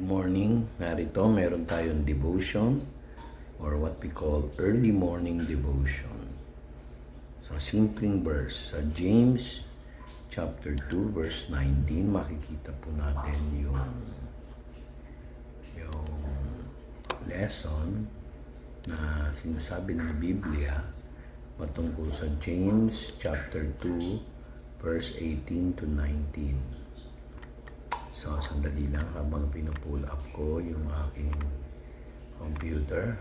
morning. Narito, meron tayong devotion or what we call early morning devotion. Sa simpleng verse, sa James chapter 2 verse 19, makikita po natin yung lesson na sinasabi ng Biblia patungkol sa James chapter 2 verse 18 to 19. So, sandali lang habang pinupull up ko yung aking computer.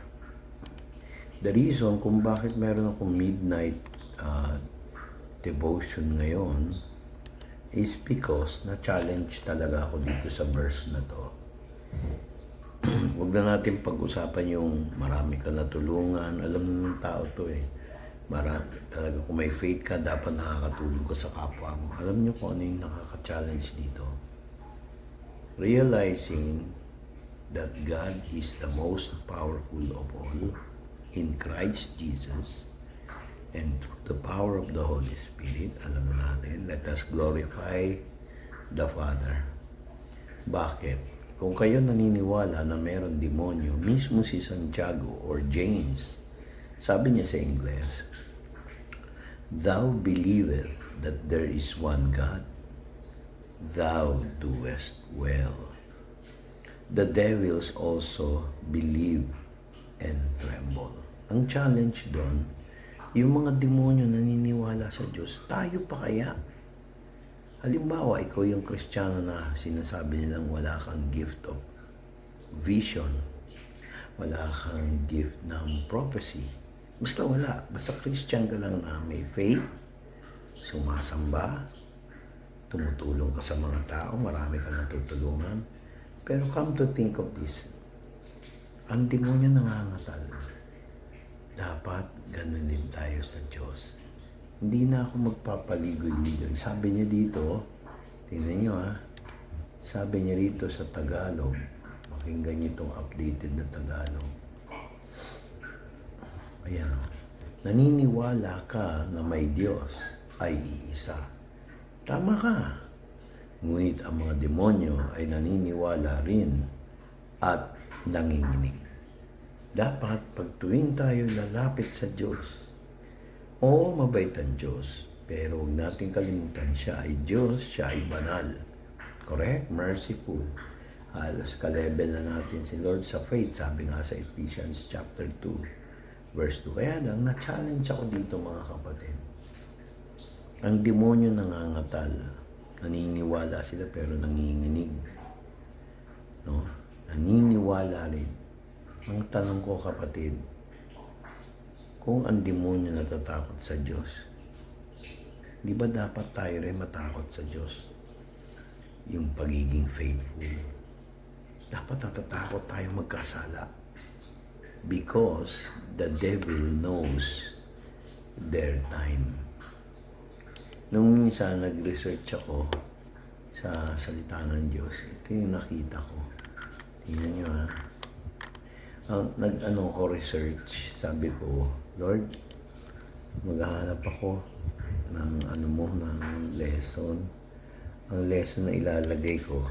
The reason kung bakit meron akong midnight devotion ngayon is because na-challenge talaga ako dito sa verse na to. Huwag na natin pag-usapan yung marami ka natulungan. Alam mo ng tao to eh. Marami talaga, kung may faith ka, dapat nakakatulong ka sa kapwa mo. Alam niyo kung ano yung nakaka-challenge dito? Realizing that God is the most powerful of all in Christ Jesus, and through the power of the Holy Spirit, alam natin, let us glorify the Father. Bakit? Kung kayo naniniwala na meron demonyo, mismo si Santiago or James, sabi niya sa Ingles, "Thou believest that there is one God, thou doest well. The devils also believe and tremble." Ang challenge doon, yung mga demonyo naniniwala sa Diyos, tayo pa kaya? Halimbawa, ikaw yung Kristiyano na sinasabi nilang wala kang gift of vision, wala kang gift ng prophecy. Basta wala. Basta Christian ka lang na may faith, sumasamba, tumutulong ka sa mga tao, marami ka natutulungan. Pero come to think of this, ang demonyo nangangatal. Dapat ganun din tayo sa Diyos. Hindi na ako magpapaligoy-ligoy. Sabi niya dito, tingnan niyo sabi niya rito sa Tagalog, pakinggan niyo itong updated na Tagalog. Ayan, naniniwala ka na may Diyos ay iisa. Tama ka. Ngunit ang mga demonyo ay naniniwala rin at nanginginig. Dapat pag tuwing tayo lalapit sa Diyos, oo, mabait ang Diyos, pero huwag natin kalimutan siya ay Diyos, siya ay banal. Correct? Merciful. Halos ka-level na natin si Lord sa faith, sabi nga sa Ephesians chapter 2, verse 2. Kaya lang, na-challenge ako dito mga kapatid. Ang demonyo nangangatal. Naniniwala sila pero nanginginig. No? Naniniwala rin. Ang tanong ko kapatid, kung ang demonyo natatakot sa Diyos, di ba dapat tayo rin matakot sa Diyos? Yung pagiging faithful. Dapat natatakot tayo magkasala. Because the devil knows their time. Nung minsan nag-research ako sa salita ng Diyos, ito yung nakita ko. Tingnan nyo nag-ano ko research, sabi ko, Lord, maghahanap ako ng ng lesson. Ang lesson na ilalagay ko,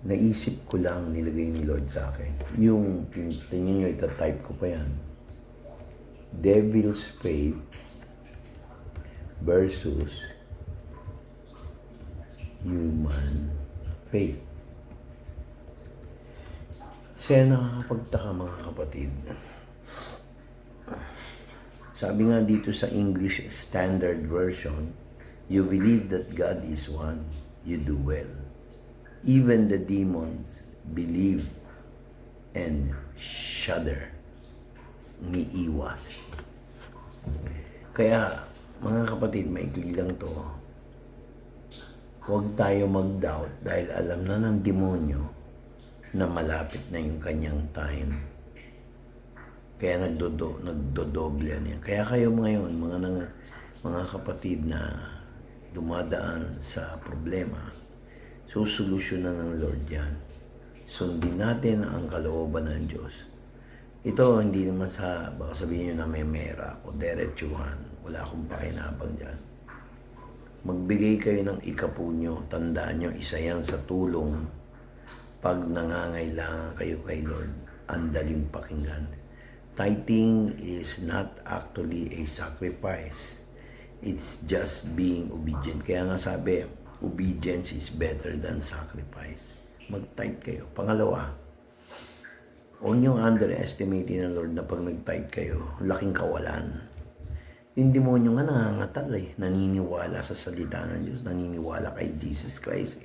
naisip ko lang, nilagay ni Lord sa akin. Yung, tingnan nyo, itatype ko pa yan. Devil's faith versus human faith. Kasi nakakapagtaka mga kapatid. Sabi nga dito sa English Standard Version, you believe that God is one, you do well. Even the demons believe and shudder. Umiiwas. Kaya, mga kapatid, maikli lang to. Huwag tayo mag-doubt dahil alam na ng demonyo na malapit na yung kanyang time. Kaya nagdodoble yan. Kaya kayo ngayon, mga kapatid na dumadaan sa problema, susolusyonan ng Lord yan. Sundin natin ang kalooban ng Diyos. Ito, hindi naman baka sabihin nyo na may mera ako, diretsuhan. Wala akong pakinabang dyan. Magbigay kayo ng ikapunyo. Tandaan nyo, isa yan sa tulong Pag nangangailangan kayo kay Lord, ang daling pakinggan. Tithing is not actually a sacrifice. It's just being obedient. Kaya nga sabi, obedience is better than sacrifice. Mag-tithe kayo. Pangalawa, huwag niyong underestimating ng Lord na pag nag-tithe kayo, laking kawalan. Yung demonyo nga nangangatal naniniwala sa salita ng Diyos, naniniwala kay Jesus Christ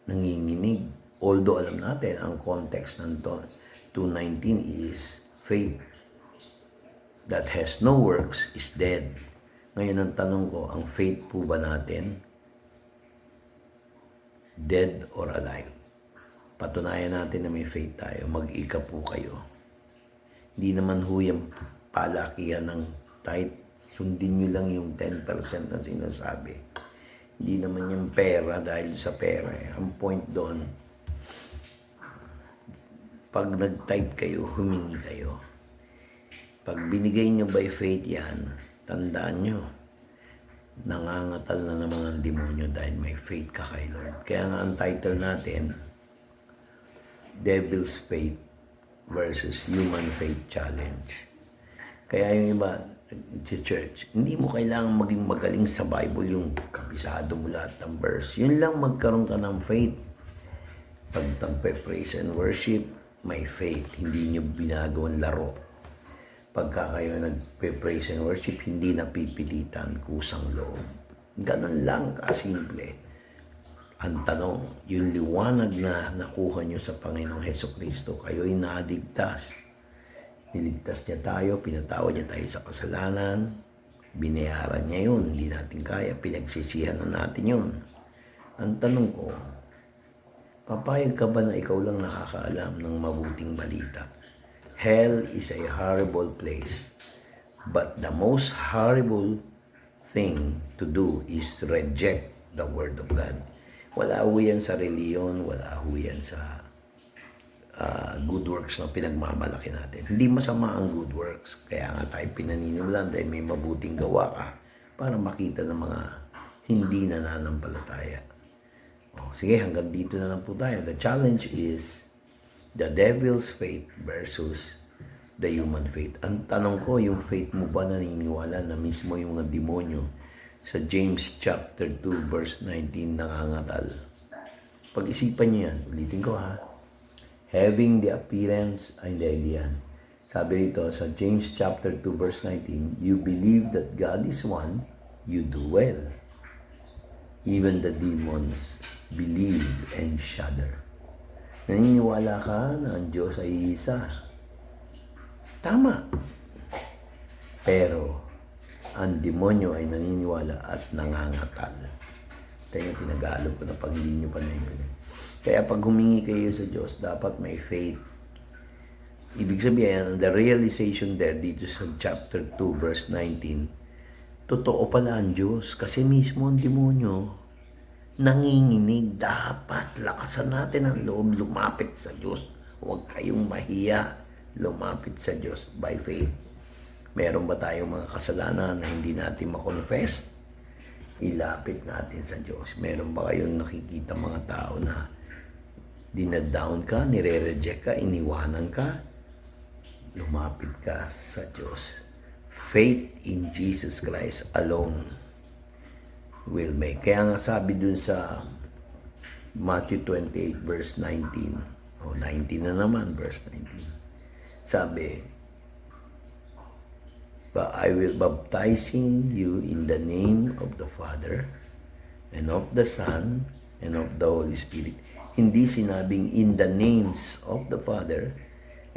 nanginginig. Although alam natin, ang context ng 2:19 is faith that has no works is dead. Ngayon ang tanong ko, ang faith po ba natin dead or alive? Patunayan natin na may faith tayo. Mag-ika po kayo. Hindi naman ho yung palakihan ng tithe. Sundin nyo lang yung 10% na sinasabi. Hindi naman yung pera dahil sa pera. Ang point doon, pag nag-tithe kayo, humingi kayo. Pag binigay nyo by faith yan, tandaan nyo, nangangatal na naman ang demonyo dahil may faith ka kay Lord. Kaya nga ang title natin, Devil's Faith versus Human Faith Challenge. Kaya yung iba, church, hindi mo kailangan maging magaling sa Bible, yung kabisado mo lahat ng verse. Yun lang, magkaroon ka ng faith. Pag nagpe-praise and worship, may faith. Hindi nyo binagawang laro. Pagka kayo nagpe-praise and worship, hindi napipilitan, kusang loob. Ganun lang kasimple. Ang tanong, yung liwanag na nakuha nyo sa Panginoong Hesukristo, kayo'y naligtas. Niligtas niya tayo, pinatawad niya tayo sa kasalanan, binayaran niya yun, hindi natin kaya, pinagsisihan na natin yun. Ang tanong ko, papayag ka ba na ikaw lang nakakaalam ng mabuting balita? Hell is a horrible place, but the most horrible thing to do is to reject the Word of God. Wala ho yan sa reliyon, wala ho yan sa good works na pinagmamalaki natin. Hindi masama ang good works, kaya nga tayo pinaniniwalaan dahil may mabuting gawa ka para makita ng mga hindi nananampalataya. Sige, hanggang dito na lang po tayo. The challenge is the devil's faith versus the human faith. Ang tanong ko, yung faith mo ba naniniwala na mismo yung mga demonyo sa James chapter 2 verse 19 nangangatal? Pag-isipan niyo yan. Ulitin ko ha. Having the appearance and the idea. Sabi rito sa James chapter 2 verse 19, you believe that God is one, you do well. Even the demons believe and shudder. Naniniwala ka na ang Diyos ay isa. Tama. Pero, ang demonyo ay naniniwala at nangangatal. Kaya tinagalo ko na pag hindi nyo pa naiintindihan. Kaya pag humingi kayo sa Diyos, dapat may faith. Ibig sabihin, the realization there dito sa chapter 2 verse 19, totoo pala ang Diyos kasi mismo ang demonyo nanginginig. Dapat lakasan natin ang loob, lumapit sa Diyos. Huwag kayong mahiya, lumapit sa Diyos by faith. Meron ba tayong mga kasalanan na hindi natin makonfess? Ilapit natin sa Diyos. Meron ba kayong nakikita mga tao na dinadown ka, nire-reject ka, iniwanan ka? Lumapit ka sa Diyos. Faith in Jesus Christ alone will make. Kaya nga sabi dun sa Matthew 28 verse 19, 19 na naman verse 19, sabi, but I will baptizing you in the name of the Father and of the Son and of the Holy Spirit. Hindi sinabing in the names of the Father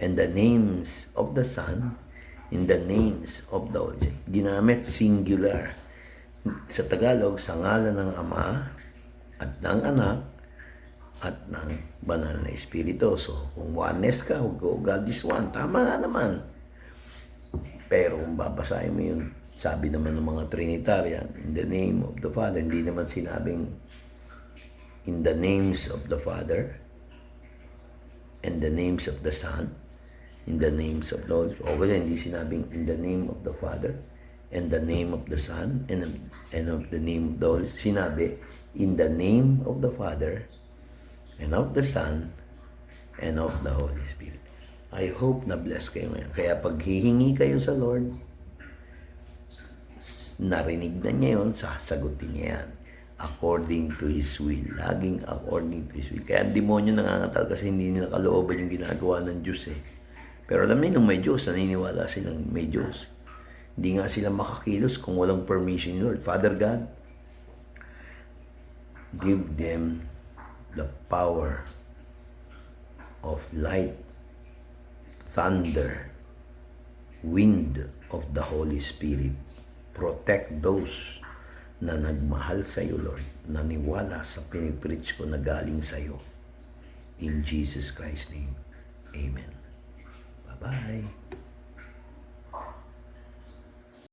and the names of the Son, in the names of the Holy Spirit. Ginamit singular. Sa Tagalog, sa ngalan ng Ama at ng Anak at ng Banal na Espiritu. So, kung oneness ka, God is one. Tama nga naman. Pero kung babasahin mo yung sabi naman ng mga Trinitarian, in the name of the Father, hindi naman sinabing in the names of the Father and the names of the Son, in the names of the Lord. O kaya hindi sinabing in the name of the Father and the name of the Son and of the name of the Lord. Sinabi in the name of the Father and of the Son, and of the Holy Spirit. I hope na bless kayo ngayon. Kaya pag hihingi kayo sa Lord, narinig na niya yun, sasagutin niya yan. According to His will. Laging according to His will. Kaya ang demonyo nangangatal kasi hindi nila kalooban yung ginagawa ng Diyos eh. Pero alam niyo, nung may Diyos, naniniwala silang may Diyos. Hindi nga sila makakilos kung walang permission ni Lord. Father God, give them the power of light, thunder, wind of the Holy Spirit. Protect those na nagmahal sa iyo, Lord, naniwala sa pinipreach ko na galing sa iyo. In Jesus Christ's name, Amen. Bye-bye.